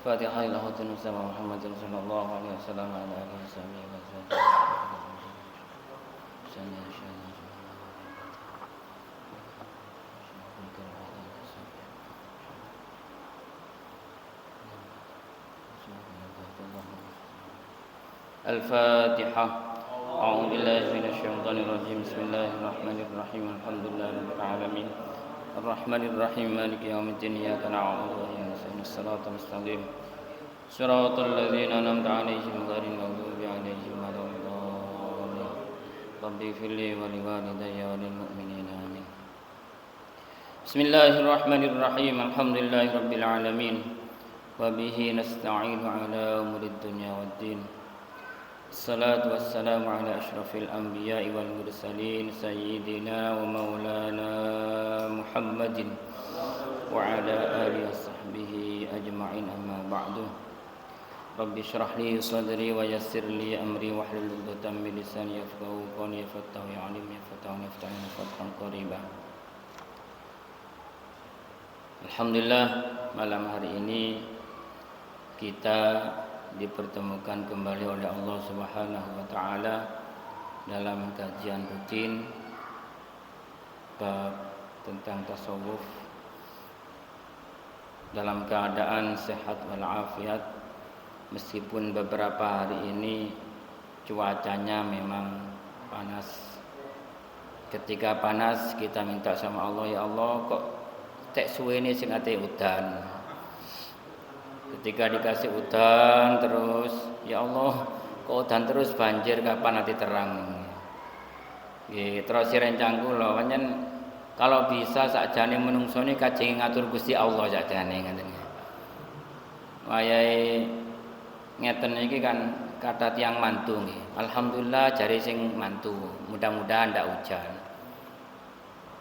Fatihah ila hutun sama Muhammad sallallahu alaihi wasallam ala alihi wasallam Al-Fatihah. A'udzu billahi minasy syaithanir rajim. Bismillahirrahmanirrahim. Alhamdulillahirabbil alamin. Arrahmanir rahim. Maliki yaumiddin. Iyyaka na'budu wa iyyaka nasta'in. Shiratal mustaqim. Shiratal ladzina an'amta 'alaihim ghairil maghdubi 'alaihim waladdallin. Rabbi firli wa liwalidayya wa lil mu'minina amin. Bismillahirrahmanirrahim. Alhamdulillahirabbil alamin. Wa bihi nasta'inu 'ala umuri dunya waddin. Salatu wassalamu ala asyrafil anbiya'i wal mursalin sayyidina wa maulana Muhammadin wa ala alihi wa sahbihi ajma'in amma ba'du. Rabbi syrah li sadri wa yassir li amri wa hlul 'uqdatam min lisani yafqahu qawli yafattahu ya'lim yafattahu yaftahuna fathan qariba. Alhamdulillah, malam hari ini kita dipertemukan kembali oleh Allah Subhanahu wa taala dalam kajian rutin bab tentang tasawuf dalam keadaan sehat walafiat, meskipun beberapa hari ini cuacanya memang panas. Ketika panas kita minta sama Allah, ya Allah kok tek suwene sing ate udan. Ketika dikasih udan terus, ya Allah, kok udan terus banjir kapan nanti terang. Terus si rencangku lho, pancen kalau bisa sakjane menungsone kajeng ngatur Gusti Allah sakjane ngoten. Wayahe ngeten iki kan kata tiyang mantu nggih. Alhamdulillah jare sing mantu, mudah-mudahan ndak hujan.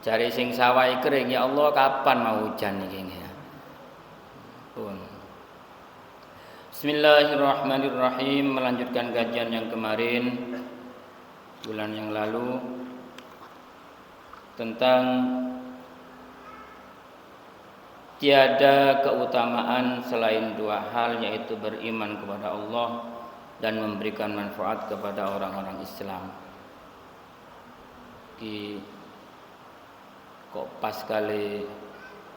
Jare sing sawah kering, ya Allah kapan mau hujan iki nggih. Pun Bismillahirrahmanirrahim. Melanjutkan kajian yang kemarin bulan yang lalu tentang tiada keutamaan selain dua hal, yaitu beriman kepada Allah dan memberikan manfaat kepada orang-orang Islam. Kok pas kali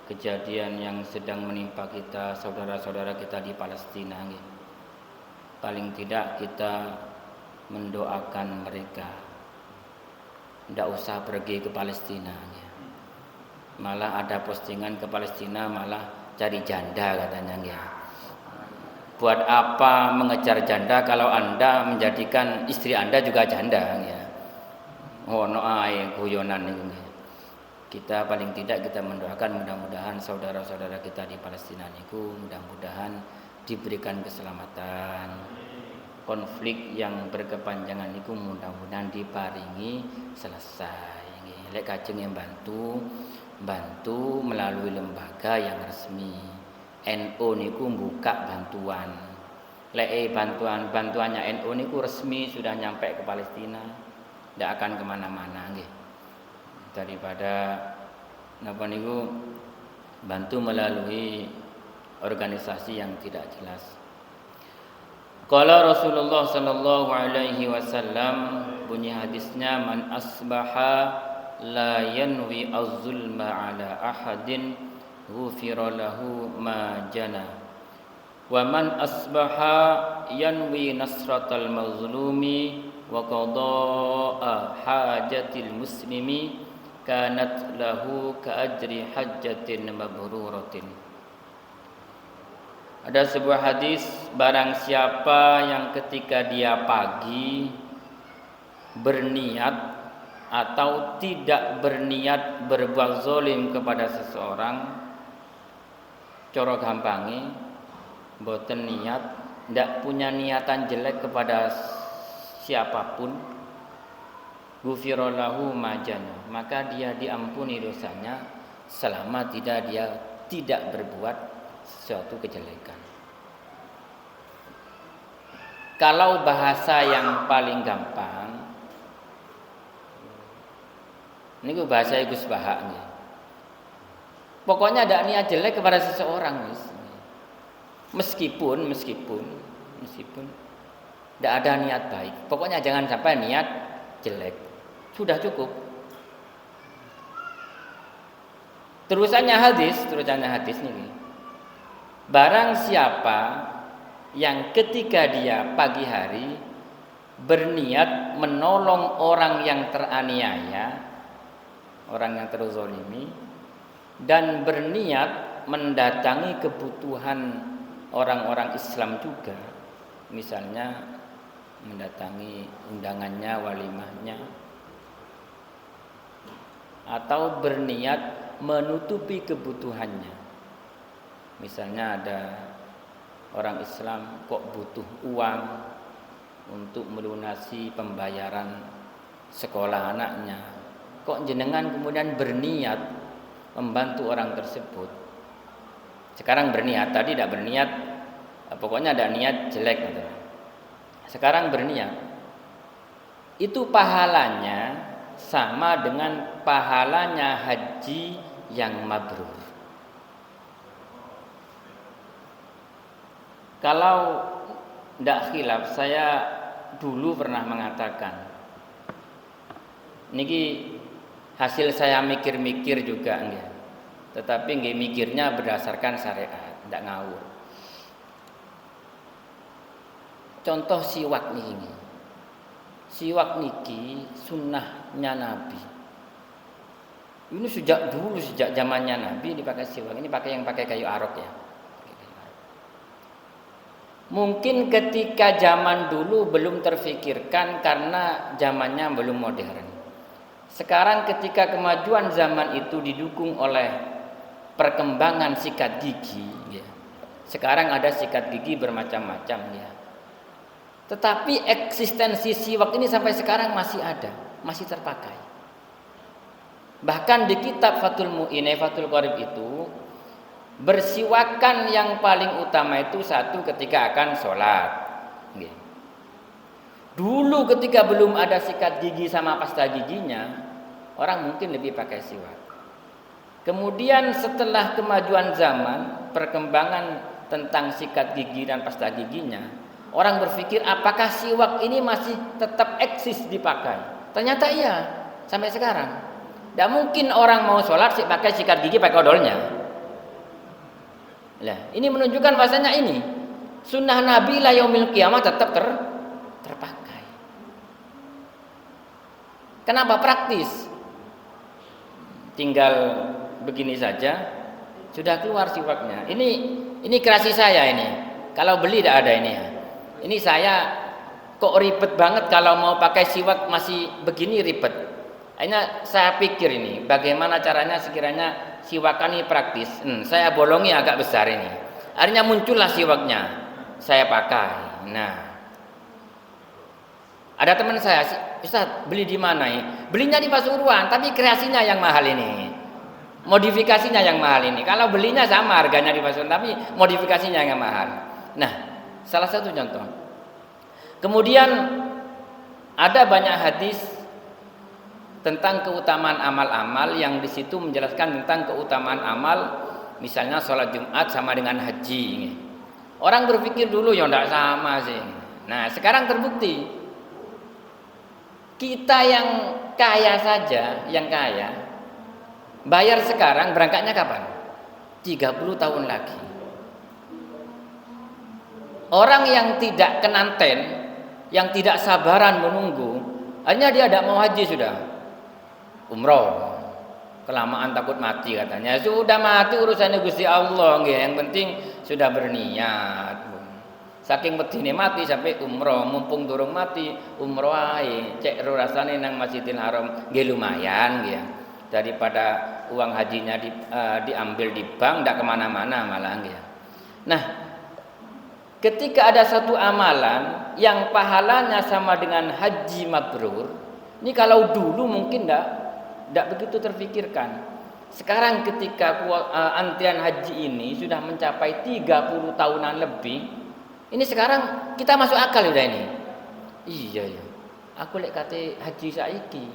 kejadian yang sedang menimpa kita, saudara-saudara kita di Palestina. Paling tidak kita mendoakan mereka. Tidak usah pergi ke Palestina. Malah ada postingan ke Palestina malah cari janda katanya. Buat apa mengejar janda kalau Anda menjadikan istri Anda juga janda? Ono ae guyonan itu. Kita paling tidak kita mendoakan mudah-mudahan saudara-saudara kita di Palestina niku mudah-mudahan diberikan keselamatan. Konflik yang berkepanjangan niku mudah-mudahan diparingi selesai. Lek kajeng yang bantu melalui lembaga yang resmi. NU niku buka bantuan. Lek bantuannya NU niku resmi sudah nyampe ke Palestina, tidak akan kemana-mana nggih. Daripada napa niku bantu melalui organisasi yang tidak jelas. Qala Rasulullah sallallahu alaihi wasallam, bunyi hadisnya, man asbaha la yanwi az-zulma ala ahadin ghufira lahu ma jana wa man asbaha yanwi nasratal mazlumi wa qada'a hajatil muslimi kanat lahu ka'ajri hajjatin mabruratin. Ada sebuah hadis, barang siapa yang ketika dia pagi berniat atau tidak berniat berbuat zalim kepada seseorang, cara gampange mboten niat, ndak punya niatan jelek kepada siapapun, ghufira lahu majana, maka dia diampuni dosanya selama dia tidak berbuat sesuatu kejelekan. Kalau bahasa yang paling gampang, ini bahasa Gus Bahak nih. Pokoknya ada niat jelek kepada seseorang, Meskipun tidak ada niat baik. Pokoknya jangan sampai niat jelek. Sudah cukup. Terusannya hadis nih. Barang siapa yang ketika dia pagi hari berniat menolong orang yang teraniaya, orang yang terzolimi, dan berniat mendatangi kebutuhan orang-orang Islam juga, misalnya mendatangi undangannya, walimahnya, atau berniat menutupi kebutuhannya. Misalnya ada orang Islam kok butuh uang untuk melunasi pembayaran sekolah anaknya, kok jenengan kemudian berniat membantu orang tersebut. Sekarang berniat, tadi tidak berniat, pokoknya ada niat jelek. Sekarang berniat, itu pahalanya sama dengan pahalanya haji yang mabrur. Kalau tidak khilaf, saya dulu pernah mengatakan, niki hasil saya mikir-mikir juga enggak, tetapi nggih mikirnya berdasarkan syariat, tidak ngawur. Contoh siwak ini. Siwak niki sunnahnya Nabi. Ini sejak dulu, sejak zamannya Nabi dipakai siwak. Ini yang pakai kayu arok ya. Mungkin ketika zaman dulu belum terfikirkan karena zamannya belum modern. Sekarang ketika kemajuan zaman itu didukung oleh perkembangan sikat gigi, ya. Sekarang ada sikat gigi bermacam-macam ya. Tetapi eksistensi siwak ini sampai sekarang masih ada, masih terpakai. Bahkan di kitab Fathul Mu'in, Fathul Qarib itu bersiwakan yang paling utama itu satu ketika akan sholat. Dulu ketika belum ada sikat gigi sama pasta giginya, orang mungkin lebih pakai siwak. Kemudian setelah kemajuan zaman, perkembangan tentang sikat gigi dan pasta giginya, orang berpikir apakah siwak ini masih tetap eksis dipakai? Ternyata iya, sampai sekarang. Tidak mungkin orang mau sholat pakai sikat gigi pakai odolnya. Nah, ini menunjukkan bahasanya ini sunnah Nabi la yaumil qiyamah tetap terpakai. Kenapa? Praktis. Tinggal begini saja sudah keluar siwaknya. Ini kreasi saya ini. Kalau beli tidak ada ini ya. Ini saya kok ribet banget kalau mau pakai siwak masih begini ribet. Akhirnya saya pikir ini bagaimana caranya sekiranya siwakan ini praktis. Saya bolongi agak besar ini. Akhirnya muncullah siwaknya. Saya pakai. Nah, ada teman saya, Ustaz beli di mana ini? Belinya di Pasuruan, tapi kreasinya yang mahal ini. Modifikasinya yang mahal ini. Kalau belinya sama harganya di Pasuruan, tapi modifikasinya yang mahal. Nah, salah satu contoh. Kemudian ada banyak hadis tentang keutamaan amal-amal yang di situ menjelaskan tentang keutamaan amal, misalnya sholat Jumat sama dengan haji. Orang berpikir dulu ya tidak sama sih. Nah, sekarang terbukti kita yang kaya saja, yang kaya bayar sekarang, berangkatnya kapan? 30 tahun lagi. Orang yang tidak kenanten, yang tidak sabaran menunggu, akhirnya dia tidak mau haji sudah. Umroh, kelamaan takut mati katanya. Sudah mati urusannya Gusti Allah, yang penting sudah berniat. Saking medine mati sampai umroh, mumpung durung mati umroh ae. Cek ro rasane nang Masjidil Haram nggih lumayan nggih. Daripada uang hajinya diambil di bank ndak kemana-mana malah nggih. Nah, ketika ada satu amalan yang pahalanya sama dengan haji mabrur, ini kalau dulu mungkin tidak begitu terfikirkan. Sekarang ketika antrian haji ini sudah mencapai 30 tahunan lebih, ini sekarang kita masuk akal udah ini. Iya ya. Aku lek kate haji saiki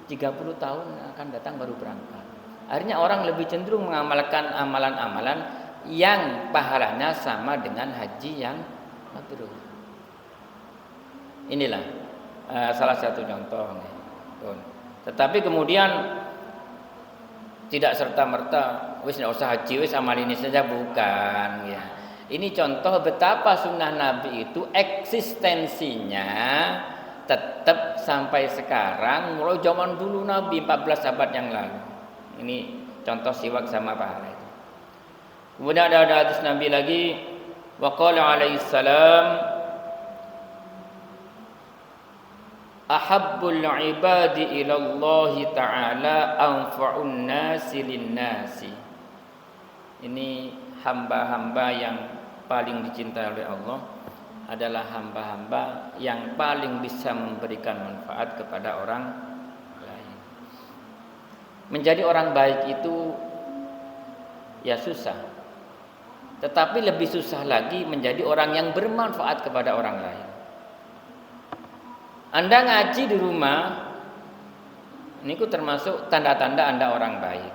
30 tahun akan datang baru berangkat. Akhirnya orang lebih cenderung mengamalkan amalan-amalan yang pahalanya sama dengan haji yang mabrur. Inilah salah satu contoh. Tetapi kemudian tidak serta-merta wis nggak usah haji, wis amal ini saja, bukan ya. Ini contoh betapa sunnah Nabi itu eksistensinya tetap sampai sekarang, mulai zaman dulu Nabi 14 abad yang lalu. Ini contoh siwak sama pahala itu. Kemudian ada hadis Nabi lagi, wa qala alaihi salam, ahabbul ibadi ilallahi ta'ala anfa'un nasi linnasi. Ini hamba-hamba yang paling dicintai oleh Allah adalah hamba-hamba yang paling bisa memberikan manfaat kepada orang lain. Menjadi orang baik itu ya susah. Tetapi lebih susah lagi menjadi orang yang bermanfaat kepada orang lain. Anda ngaji di rumah, ini termasuk tanda-tanda Anda orang baik.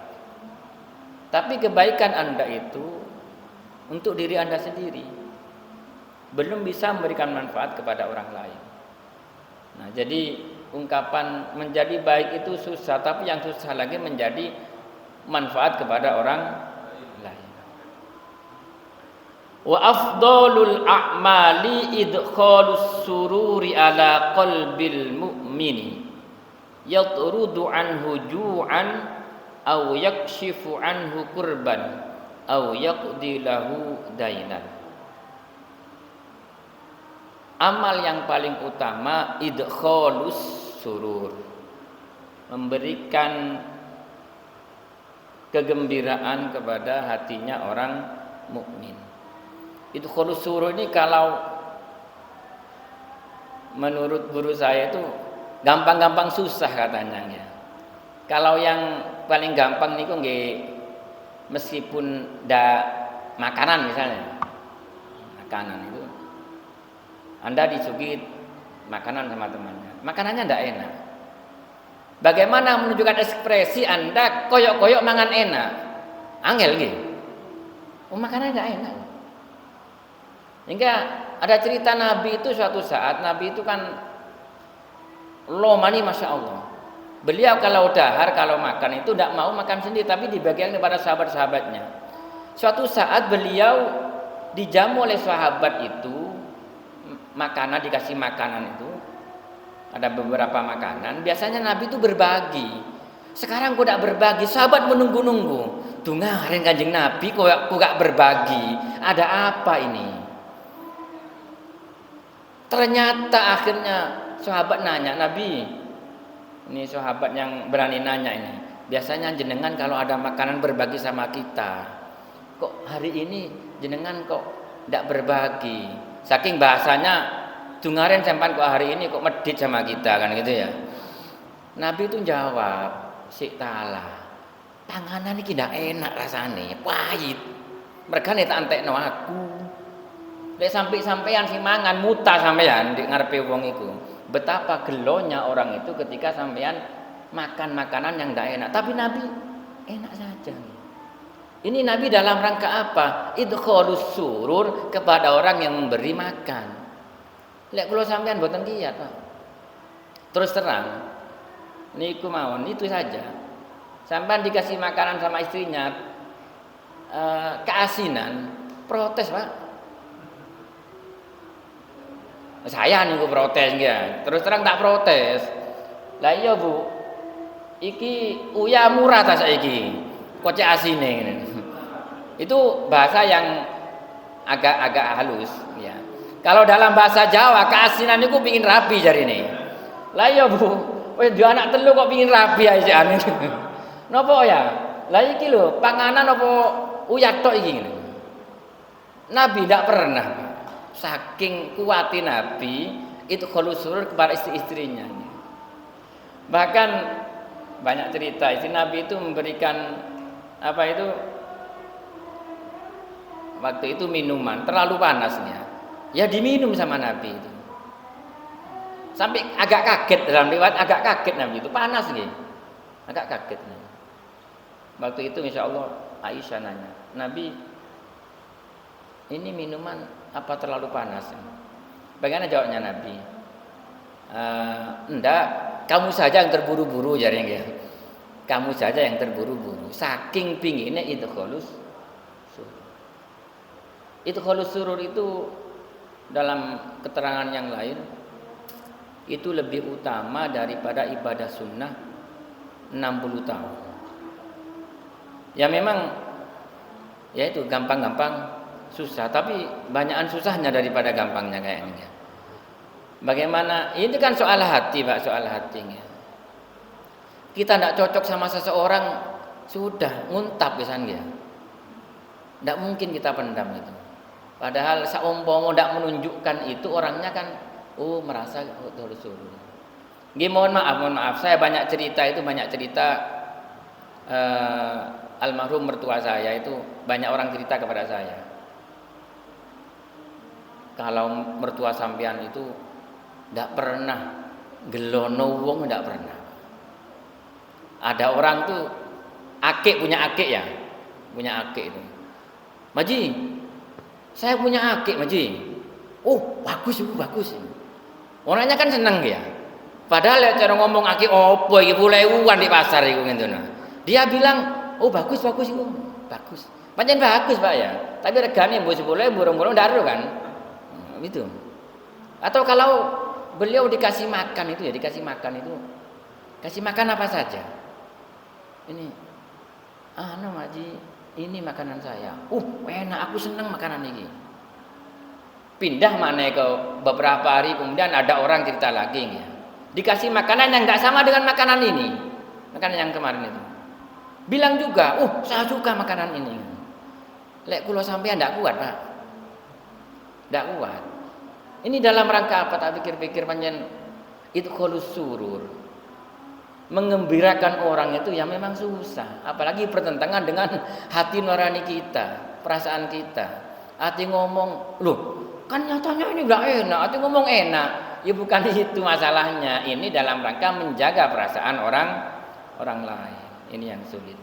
Tapi kebaikan Anda itu untuk diri Anda sendiri, belum bisa memberikan manfaat kepada orang lain. Nah, jadi ungkapan menjadi baik itu susah, tapi yang susah lagi menjadi manfaat kepada orang lain. Wa afdalul a'mali idkhalus sururi ala qalbil mu'mini yatrudu anhu ju'an aw yakshifu anhu kurban aw yaqdi lahu dainan. Amal yang paling utama idkhalus surur, memberikan kegembiraan kepada hatinya orang mukmin. Idkhalus surur ini kalau menurut guru saya itu gampang-gampang susah katanya ya. Kalau yang paling gampang niku nggih, meskipun makanan misalnya, makanan itu Anda disuguhi makanan sama temannya, makanannya ndak enak. Bagaimana menunjukkan ekspresi Anda koyok-koyok mangan enak? Angel nggih. Oh, makanannya ndak enak. Hingga ada cerita Nabi itu suatu saat, Nabi itu kan lomani Masya Allah. Beliau kalau dahar, kalau makan itu tidak mau makan sendiri, tapi dibagikan kepada sahabat-sahabatnya. Suatu saat beliau dijamu oleh sahabat itu, makanan, dikasih makanan itu, ada beberapa makanan. Biasanya Nabi itu berbagi. Sekarang kok tidak berbagi, sahabat menunggu-nunggu. Dengarin Kanjeng Nabi kok gak berbagi, ada apa ini? Ternyata akhirnya sahabat nanya, Nabi, ini sahabat yang berani nanya ini, biasanya jenengan kalau ada makanan berbagi sama kita, kok hari ini jenengan kok tidak berbagi? Saking bahasanya, dengarin sampan kok hari ini kok medit sama kita, kan gitu ya. Nabi itu jawab, Sik Ta'ala, panganan ini tidak enak rasanya, pahit. Mereka nih tak antekno aku. Lek sampai-sampean sing mangan muta sampean di ngarepe wong iku. Betapa gelonya orang itu ketika sampean makan makanan yang tidak enak. Tapi Nabi enak saja. Ini Nabi dalam rangka apa? Idkhalus surur kepada orang yang memberi makan. Lek kula sampean mboten kiyat, Pak. Terus terang, niku mawon itu saja. Sampean dikasih makanan sama istrinya keasinan, protes, Pak. Saya niku protes nggih. Terus terang tak protes. Lah iya, Bu. Iki uya murah ta saiki. Kocek asine ngene. Itu bahasa yang agak halus ya. Kalau dalam bahasa Jawa keasinan niku pengin rabi jarine. Lah iya, Bu. Wis duwe anak telu kok pengin rabi ae ane. Napa ya? Lah iki lho, panganan apa uyat tok iki ngene. Nabi tidak pernah, saking kuati Nabi itu khulusur kepada istri-istrinya. Bahkan banyak cerita istri Nabi itu memberikan apa itu, waktu itu minuman terlalu panasnya, ya diminum sama Nabi itu. Sampai agak kaget, dalam riwayat agak kaget Nabi itu, panas gitu, agak kaget. Waktu itu insya Allah Aisyah nanya, Nabi ini minuman apa terlalu panas? Bagaimana jawabnya Nabi? Enggak, kamu saja yang terburu-buru jarinya ya. Kamu saja yang terburu-buru. Saking pinginnya itu kholus surur. Itu kholus surur itu dalam keterangan yang lain itu lebih utama daripada ibadah sunnah 60 tahun. Ya memang ya itu gampang-gampang susah, tapi banyakan susahnya daripada gampangnya kayaknya. Bagaimana? Ini kan soal hati, Pak, soal hatinya. Kita tidak cocok sama seseorang, sudah nguntap misalnya. Tidak mungkin kita pendam itu. Padahal saumpama tidak menunjukkan itu, orangnya kan merasa suruh. Mohon maaf, saya banyak cerita almarhum mertua saya itu banyak orang cerita kepada saya. Kalau mertua sampean itu tidak pernah gelono wong, tidak pernah. Ada orang tuh punya akik ya, punya akik itu. Maji, saya punya akik Maji. Oh bagus ibu, bagus. Orangnya kan seneng ya. Padahal ya cara ngomong akik opo iki puleuan di pasar iku ngene. Dia bilang, "Oh bagus ibu, bagus." Pancen bagus Pak ya. Tapi regane mbok 10.000 burung-burung ndak kan. Gitu. Atau kalau beliau dikasih makan itu kasih makan apa saja. Ini Maji, ini makanan saya. Enak, aku senang makanan ini. Pindah mana ke beberapa hari kemudian ada orang cerita lagi ya. Dikasih makanan yang enggak sama dengan makanan ini. Makanan yang kemarin itu. Bilang juga, saya suka makanan ini. Lek kula sampean enggak kuat, Pak. Enggak kuat. Ini dalam rangka apa? Tak pikir-pikir panjen itu kholus surur. Mengembirakan orang itu ya memang susah, apalagi bertentangan dengan hati nurani kita, perasaan kita. Hati ngomong, loh kan nyatanya ini enggak enak, hati ngomong enak. Ya bukan itu masalahnya. Ini dalam rangka menjaga perasaan orang lain. Ini yang sulit.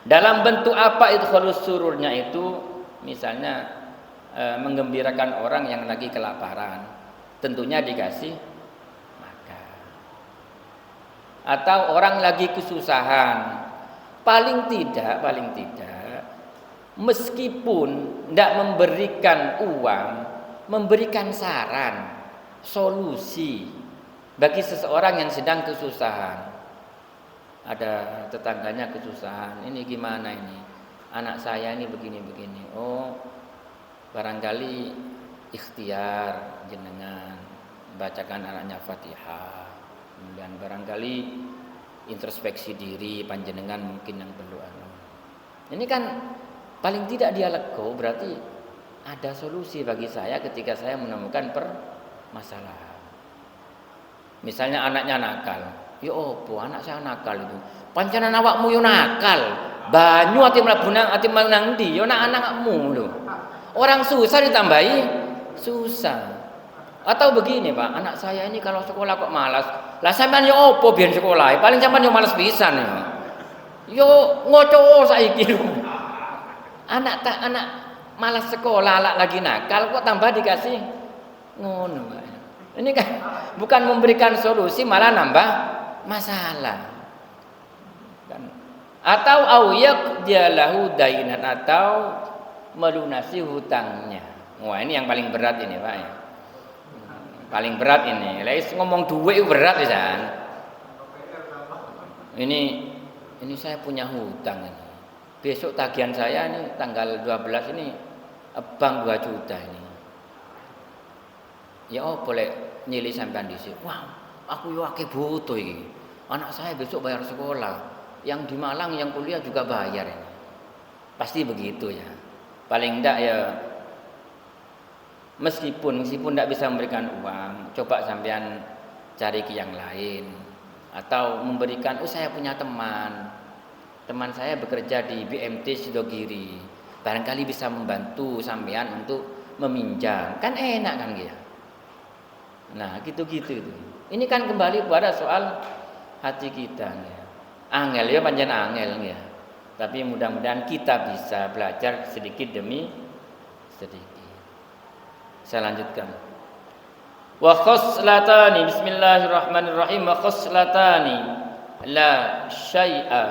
Dalam bentuk apa itu kholus sururnya itu? Misalnya menggembirakan orang yang lagi kelaparan, tentunya dikasih makan. Atau orang lagi kesusahan, paling tidak meskipun tidak memberikan uang, memberikan saran, solusi bagi seseorang yang sedang kesusahan. Ada tetangganya kesusahan, ini gimana ini? Anak saya ini begini-begini. Barangkali ikhtiar jenengan bacakan anaknya Fatihah, kemudian barangkali introspeksi diri panjenengan mungkin yang perlu Ini kan paling tidak dia lego, berarti ada solusi bagi saya ketika saya menemukan permasalahan. Misalnya anaknya nakal, ya opo anak saya nakal itu. Pancenan awakmu yo nakal, banyu ati mlebunang ati menang ndi yo anak-anakmu lho. Orang susah ditambahi susah. Atau begini Pak, anak saya ini kalau sekolah kok malas. Lah sampean yo opo biyen sekolah? Paling sampean yo malas pisan yo. Yo ngoco saiki. Anak malas sekolah, lagi nakal kok tambah dikasih ngono Pak. Ini kan bukan memberikan solusi, malah nambah masalah. Kan. Atau auyak dialahu dainan, atau melunasi hutangnya. Wah ini yang paling berat ini Pak ya. Paling berat ini. Lais ngomong duit berat pisan. Ini saya punya hutang ini. Besok tagihan saya ini tanggal 12 ini bank 2 juta ini. Ya boleh nyili sampean dhisik. Wah, aku yo akeh butuh iki. Anak saya besok bayar sekolah. Yang di Malang yang kuliah juga bayar ini. Pasti begitu ya. Paling enggak ya meskipun tidak bisa memberikan uang, coba sampean cari ke yang lain atau memberikan. Saya punya teman saya bekerja di BMT Sidogiri, barangkali bisa membantu sampean untuk meminjam, kan enak kan ya. Nah gitu-gitu itu. Ini kan kembali pada soal hati kita ya. Angel ya panjen angel ya. Tapi mudah-mudahan kita bisa belajar sedikit demi sedikit. Saya lanjutkan. Wa khoslatani, bismillahirrahmanirrahim. Wa khoslatani la syai'a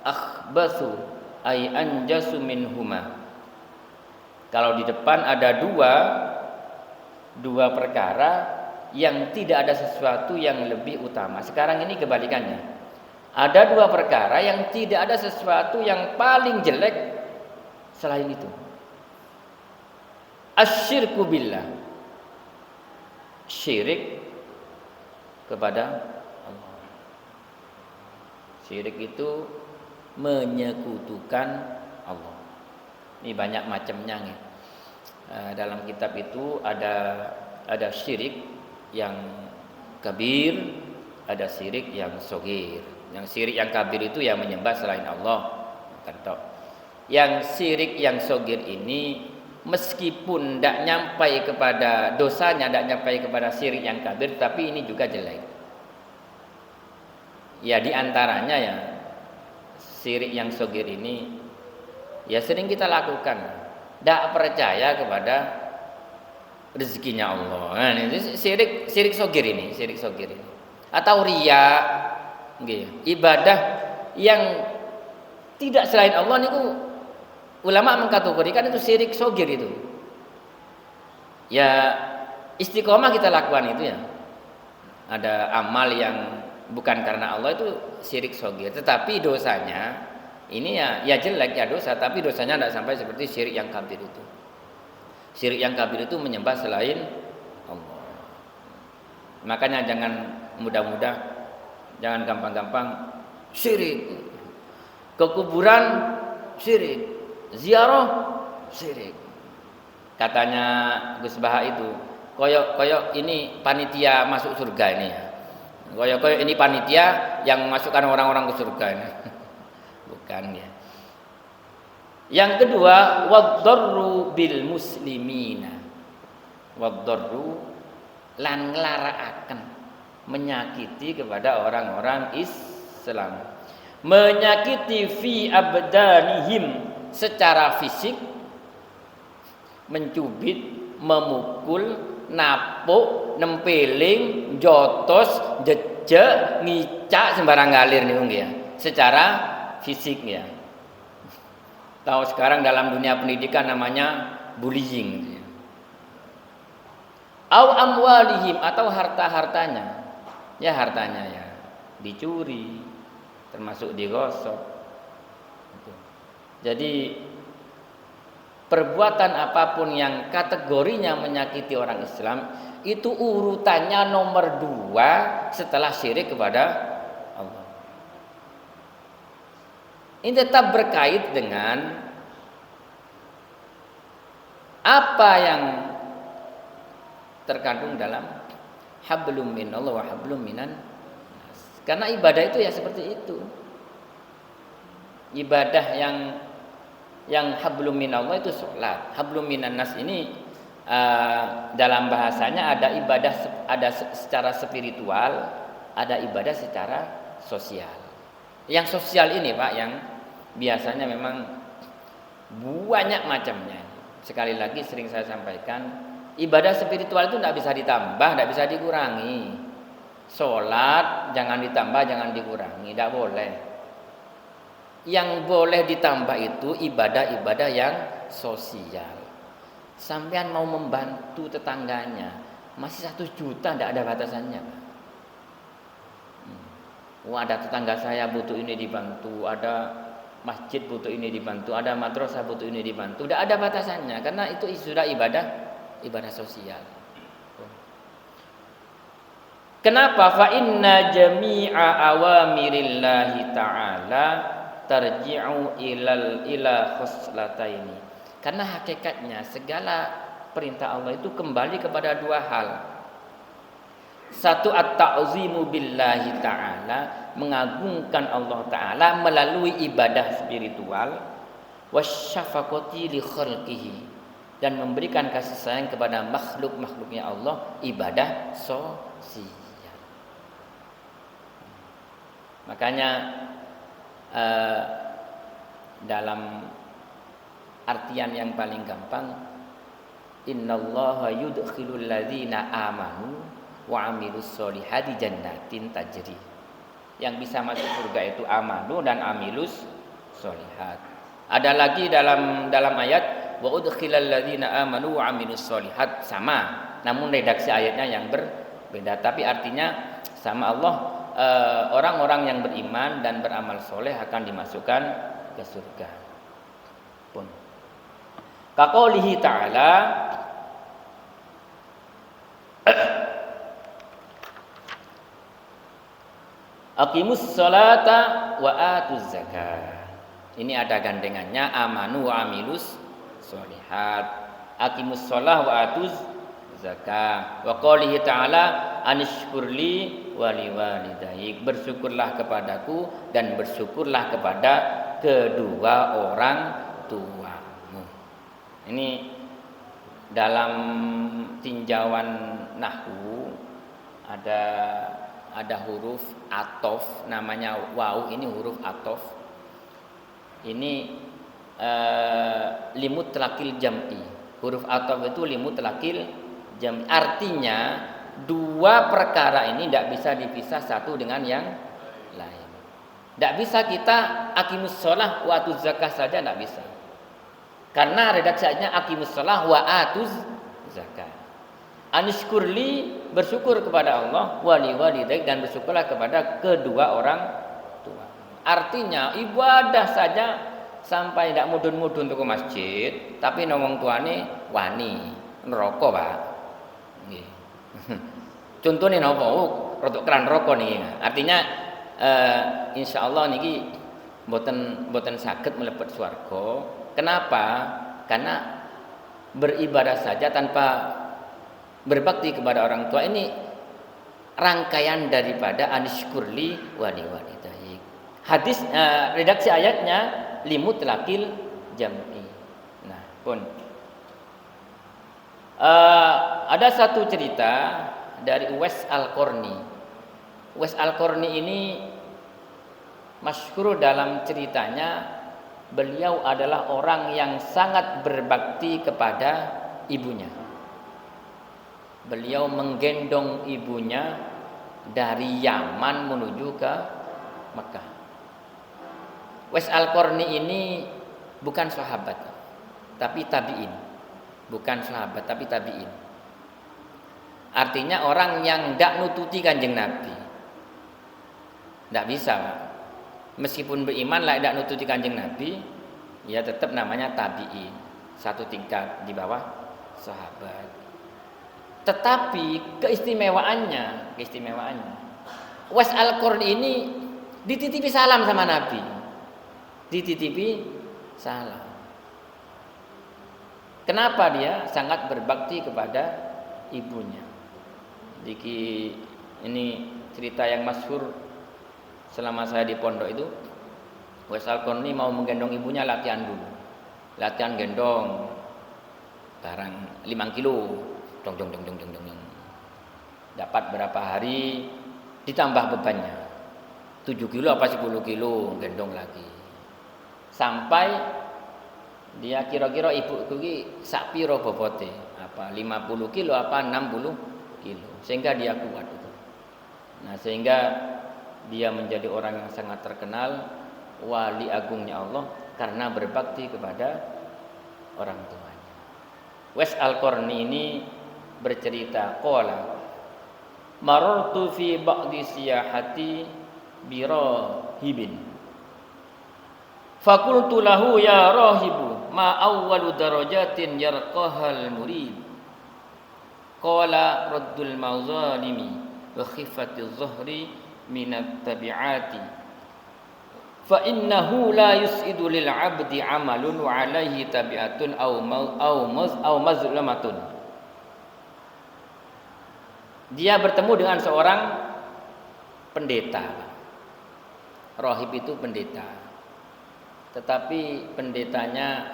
akhbathu ay anjasu minhuma. Kalau di depan ada dua perkara yang tidak ada sesuatu yang lebih utama. Sekarang ini kebalikannya. Ada dua perkara yang tidak ada sesuatu yang paling jelek selain itu. Asyirku billah, syirik kepada Allah. Syirik itu menyekutukan Allah. Ini banyak macamnya nih. Dalam kitab itu ada syirik yang kabir, ada syirik yang sogir. Yang syirik yang kabir itu yang menyembah selain Allah. Yang syirik yang sogir ini meskipun tidak nyampai kepada dosanya, tidak nyampai kepada syirik yang kabir, tapi ini juga jelek. Ya di antaranya ya syirik yang sogir ini ya sering kita lakukan. Tidak percaya kepada rezekinya Allah. Nah, ini syirik sogir ini, atau riya, gitu. Ibadah yang tidak selain Allah niku ulama mengkategorikan itu syirik sogir itu. Ya istiqomah kita lakukan itu ya. Ada amal yang bukan karena Allah itu syirik sogir, tetapi dosanya ini ya jelek ya dosa, tapi dosanya tidak sampai seperti syirik yang kabir itu. Syirik yang kabir itu menyembah selain Allah. Makanya jangan mudah-mudah, jangan gampang-gampang syirik. Ke kuburan syirik, ziarah syirik. Katanya Gus Baha itu, koyok ini panitia masuk surga ini ya. Koyok ini panitia yang masukkan orang-orang ke surga ini. Bukan ya. Yang kedua, waddarru bil muslimina. Waddarru lan nglarakaken menyakiti kepada orang-orang Islam. Menyakiti fi abdanihim secara fisik, mencubit, memukul, napuk, nempeling, jotos, jejak, ngicak sembarang ngalir nih ya. Secara fisik ya. Tahu sekarang dalam dunia pendidikan namanya bullying. Au amwalihim atau harta-hartanya. Ya hartanya ya dicuri, termasuk digosok. Jadi perbuatan apapun yang kategorinya menyakiti orang Islam itu urutannya nomor 2 setelah syirik kepada Allah. Ini tetap berkait dengan apa yang terkandung dalam hablum minallah wa hablum minan nas. Karena ibadah itu ya seperti itu. Ibadah yang hablum minallah itu sholat. Hablum minan nas ini dalam bahasanya ada ibadah ada secara spiritual, ada ibadah secara sosial. Yang sosial ini Pak yang biasanya memang banyak macamnya. Sekali lagi sering saya sampaikan, ibadah spiritual itu tidak bisa ditambah, tidak bisa dikurangi. Sholat jangan ditambah, jangan dikurangi, tidak boleh. Yang boleh ditambah itu ibadah-ibadah yang sosial. Sampean mau membantu tetangganya, masih 1 juta tidak ada batasannya. Wah, ada tetangga saya butuh ini dibantu, ada masjid butuh ini dibantu, ada madrasah butuh ini dibantu. Tidak ada batasannya karena itu sudah ibadah sosial. Kenapa? Fa inna jami'a awamirillahi ta'ala tarji'u ila khoslataini. Karena hakikatnya segala perintah Allah itu kembali kepada 2 hal. Satu at-ta'zimu billahi ta'ala, mengagungkan Allah Ta'ala melalui ibadah spiritual, wasyafaqati li khalqihi, dan memberikan kasih sayang kepada makhluk-makhluknya Allah, ibadah sosial. Makanya dalam artian yang paling gampang, Innallaha yudkhilul ladzina amanu wa amilus solihati jannatin tajri. Yang bisa masuk surga itu amanu dan amilus solihat. Ada lagi dalam ayat wa udkhilal ladzina amanu wa amilus solihat, sama. Namun redaksi ayatnya yang berbeda, tapi artinya sama. Allah, orang-orang yang beriman dan beramal soleh akan dimasukkan ke surga. Pun kaqaulihi ta'ala aqimus sholata wa atuz zakah. Ini ada gandengannya amanu wa amilus sholihat. Aqimus sholah wa atuz zakah. Wa qaulihi ta'ala anishkurli wa liwalidayk. Bersyukurlah kepadaku dan bersyukurlah kepada kedua orang tuamu. Ini dalam tinjauan nahwu ada huruf atof, namanya waw, ini huruf atof. Ini limutlaqil jam'i. Huruf atof itu limutlaqil jam'i. Artinya dua perkara ini tidak bisa dipisah satu dengan yang lain. Tidak bisa kita aqimus shalah wa atuz zakah saja, tidak bisa. Karena redaksi ayatnya aqimus shalah wa atuz zakah. Anishkurli, bersyukur kepada Allah, wali walidayk, dan bersyukurlah kepada kedua orang tua. Artinya ibadah saja sampai tidak mudun-mudun untuk ke masjid, tapi nomong tuane wani neraka, Pak. Nggih. Contone napa? Rodok keran neraka niki. Artinya insyaallah niki mboten saged mlebet swarga. Kenapa? Karena beribadah saja tanpa berbakti kepada orang tua ini rangkaian daripada anishkurli wali walidayk. Hadis redaksi ayatnya limutlaqil jam'i. Nah, pun ada satu cerita dari Uwais Al-Qarni. Uwais Al-Qarni ini masyhur dalam ceritanya, beliau adalah orang yang sangat berbakti kepada ibunya. Beliau menggendong ibunya dari Yaman menuju ke Mekah. Uwais Al-Qarni ini bukan sahabat, tapi tabi'in. Bukan sahabat, tapi tabi'in. Artinya orang yang tidak nututi kanjeng Nabi. Tidak bisa, Pak. Meskipun beriman lah tidak nututi kanjeng Nabi, ya tetap namanya tabi'in. Satu tingkat di bawah sahabat. Tetapi keistimewaannya Uwais Al-Qarni ini dititipi salam sama Nabi. Dititipi salam. Kenapa dia sangat berbakti kepada ibunya? Ini cerita yang masyhur selama saya di pondok itu. Uwais Al-Qarni mau menggendong ibunya, latihan dulu. Latihan gendong barang 5 kilo. Dong. Dapat berapa hari ditambah bebannya, 7 kilo apa 10 kilo gendong lagi, sampai dia kira-kira ibu iki sak piro bobote, apa 50 kilo apa 60 kilo, sehingga dia kuat itu. Nah, sehingga dia menjadi orang yang sangat terkenal, wali agungnya Allah, karena berbakti kepada orang tuanya. Uwais Al-Qarni ini bercerita, qala marartu fi ba'di siyahati birahibin faqultu lahu ya rahibu ma awwalu darajatin yarqahal murid qala raddul mawzalimi wa khifatiz zahri minat tabi'ati fa innahu la yus'idu lil 'abdi 'amalun wa 'alaihi tabi'atun aw mazlamatun. Dia bertemu dengan seorang pendeta. Rahib itu pendeta. Tetapi pendetanya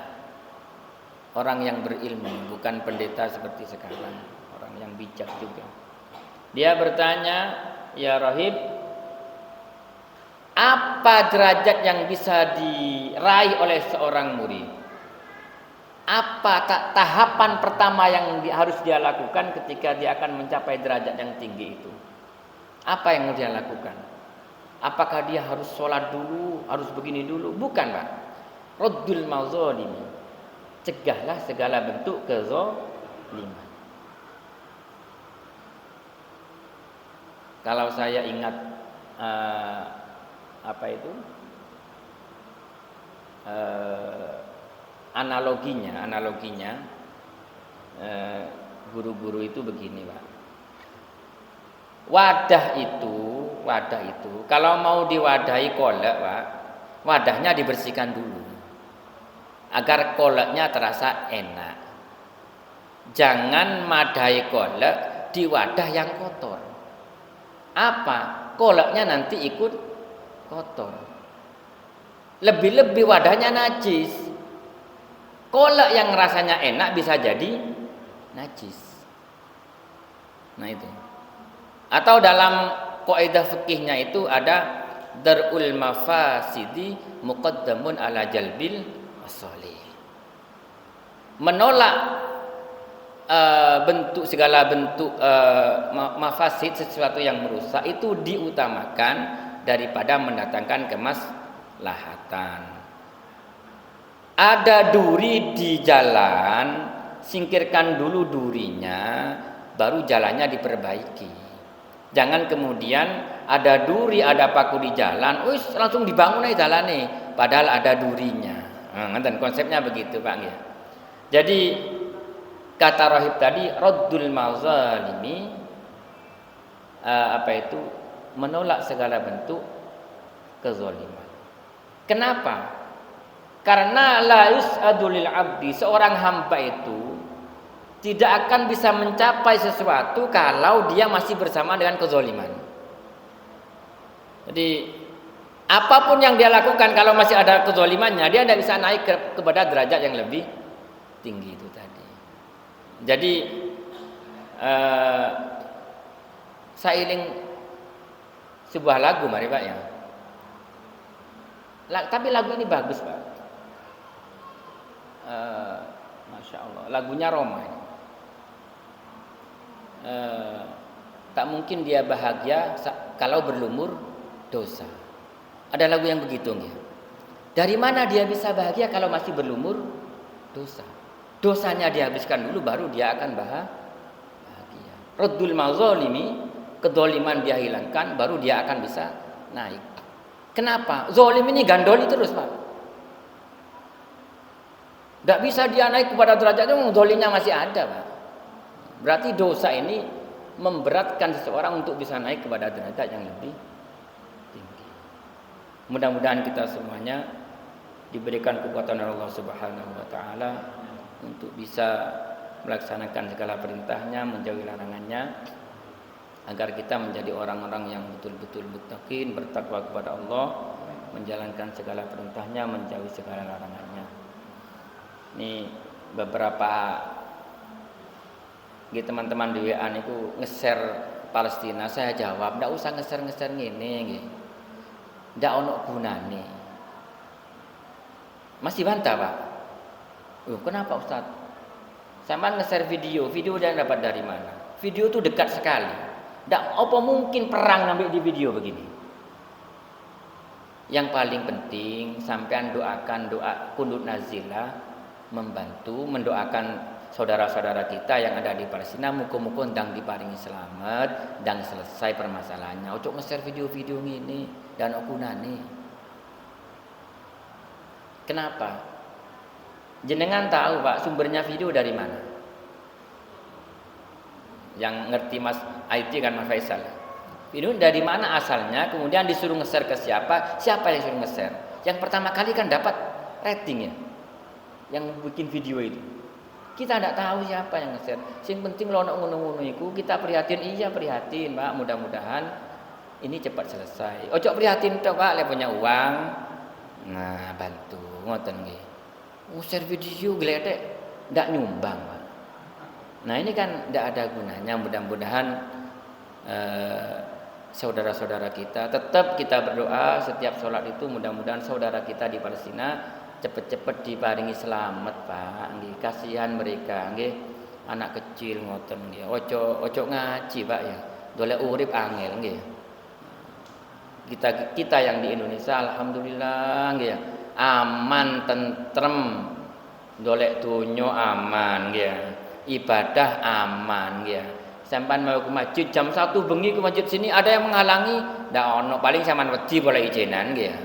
orang yang berilmu, bukan pendeta seperti sekarang, orang yang bijak juga. Dia bertanya, "Ya rahib, apa derajat yang bisa diraih oleh seorang murid?" Apa tahapan pertama yang harus dia lakukan ketika dia akan mencapai derajat yang tinggi itu? Apa yang dia lakukan? Apakah dia harus sholat dulu, harus begini dulu? Bukan, Pak. Raddul mazalimi. Cegahlah segala bentuk kezaliman. Kalau saya ingat analoginya guru-guru itu begini, Pak. Wadah itu kalau mau diwadahi kolak, Pak, wadahnya dibersihkan dulu agar kolaknya terasa enak. Jangan madahi kolak di wadah yang kotor. Apa? Kolaknya nanti ikut kotor. Lebih-lebih wadahnya najis. Kolak yang rasanya enak bisa jadi najis. Nah itu. Atau dalam kaidah fikihnya itu ada darul mafasidi muqaddamun ala jalbil masalih. Menolak segala bentuk mafasid, sesuatu yang merusak itu diutamakan daripada mendatangkan kemaslahatan. Ada duri di jalan, singkirkan dulu durinya, baru jalannya diperbaiki. Jangan kemudian ada duri, ada paku di jalan, langsung dibangun aja jalan nih, padahal ada durinya. Dan konsepnya begitu, Pak ya. Jadi kata rohib tadi, raddul mazalimi, menolak segala bentuk kezaliman. Kenapa? Karena la yus'adu lil abdi, seorang hamba itu tidak akan bisa mencapai sesuatu kalau dia masih bersama dengan kezaliman. Jadi apapun yang dia lakukan kalau masih ada kezalimannya, dia tidak bisa naik kepada derajat yang lebih tinggi itu tadi. Jadi seiring sebuah lagu, mari Pak ya. Tapi lagu ini bagus, Pak. Masya Allah, lagunya Roma ini. Tak mungkin dia bahagia kalau berlumur dosa. Ada lagu yang begitu ya. Dari mana dia bisa bahagia kalau masih berlumur dosa? Dosanya dihabiskan dulu baru dia akan bahagia. Raddul mazalimi, kedoliman dia hilangkan baru dia akan bisa naik. Kenapa? Zalim ini gandoli terus, Pak. Tidak bisa dia naik kepada derajatnya, zalimnya masih ada, Pak. Berarti dosa ini memberatkan seseorang untuk bisa naik kepada derajat yang lebih tinggi. Mudah-mudahan kita semuanya diberikan kekuatan oleh Allah Subhanahu wa taala untuk bisa melaksanakan segala perintahnya, menjauhi larangannya, agar kita menjadi orang-orang yang betul-betul muttaqin, bertakwa kepada Allah, menjalankan segala perintahnya, menjauhi segala larangannya. Ini beberapa teman-teman di WA niku nge-share Palestina, saya jawab, ndak usah nge-share ngene nggih. Ndak ono gunane. Masih bantah, Pak. Kenapa Ustaz? Sampean nge-share video dia dapat dari mana? Video itu dekat sekali. Ndak apa mungkin perang ngambil di video begini. Yang paling penting sampean doakan doa kunut nazilah, membantu mendoakan saudara-saudara kita yang ada di Palestina, muga-muga ndang diparingi selamat dan selesai permasalahannya. Ojo nge-share video-video ngene dan gunane. Kenapa? Jenengan tahu, Pak, sumbernya video dari mana? Yang ngerti Mas IT kan Mas Faisal. Video dari mana asalnya, kemudian disuruh nge-share ke siapa? Siapa yang suruh nge-share? Yang pertama kali kan dapat rating ya. Yang bikin video itu. Kita tidak tahu siapa yang nge-share. Yang penting lo ngono-ngono iku kita prihatin, iya prihatin, Pak. Mudah-mudahan ini cepat selesai. Ojo prihatin tok, Pak, le punya uang. Nah, bantu ngoten nggih. Share video gledek ndak nyumbang, Pak. Nah, ini kan ndak ada gunanya. Mudah-mudahan saudara-saudara kita tetap kita berdoa setiap sholat itu, mudah-mudahan saudara kita di Palestina cepet-cepet diparingi selamat, Pak. Nggih, kasihan mereka, nggih. Anak kecil ngoten nggih. Ojo ngaji, Pak ya. Dolek urip angel nggih. Kita yang di Indonesia alhamdulillah nggih ya. Aman, tentrem. Dolek dunyo aman nggih ya. Ibadah aman nggih ya. Sampai mau ke masjid jam 1 bengi ke masjid sini ada yang menghalangi, ndak ono, paling sampean wedi boleh izinan nggih ya.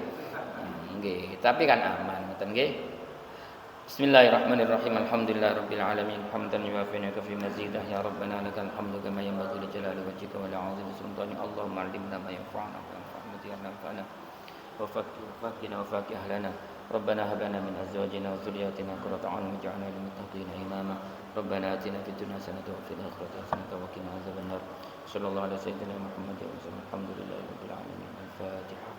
Nggih, tapi kan aman ngoten nggih. Bismillahirrahmanirrahim. Alhamdulillahirabbil alamin. Hamdan yuwafi fi mazidah ya rabbana lakal hamdu kama yanbaghi li jalali wajhika wa li 'azimi sultanik. Allahumma 'allimna ma yanfa'una wa anfa'na wa faqina wa faqih ahlana. Rabbana hab lana min azwajina wa dhurriyyatina qurrata a'yun waj'alna lil muttaqina imama. Rabbana atina fid dunya hasanatan wa fil akhirati hasanatan wa qina adzabannar. Sallallahu alaihi wa sallam Muhammadin wa sallam. Alhamdulillahirabbil alamin. Al-Fatihah.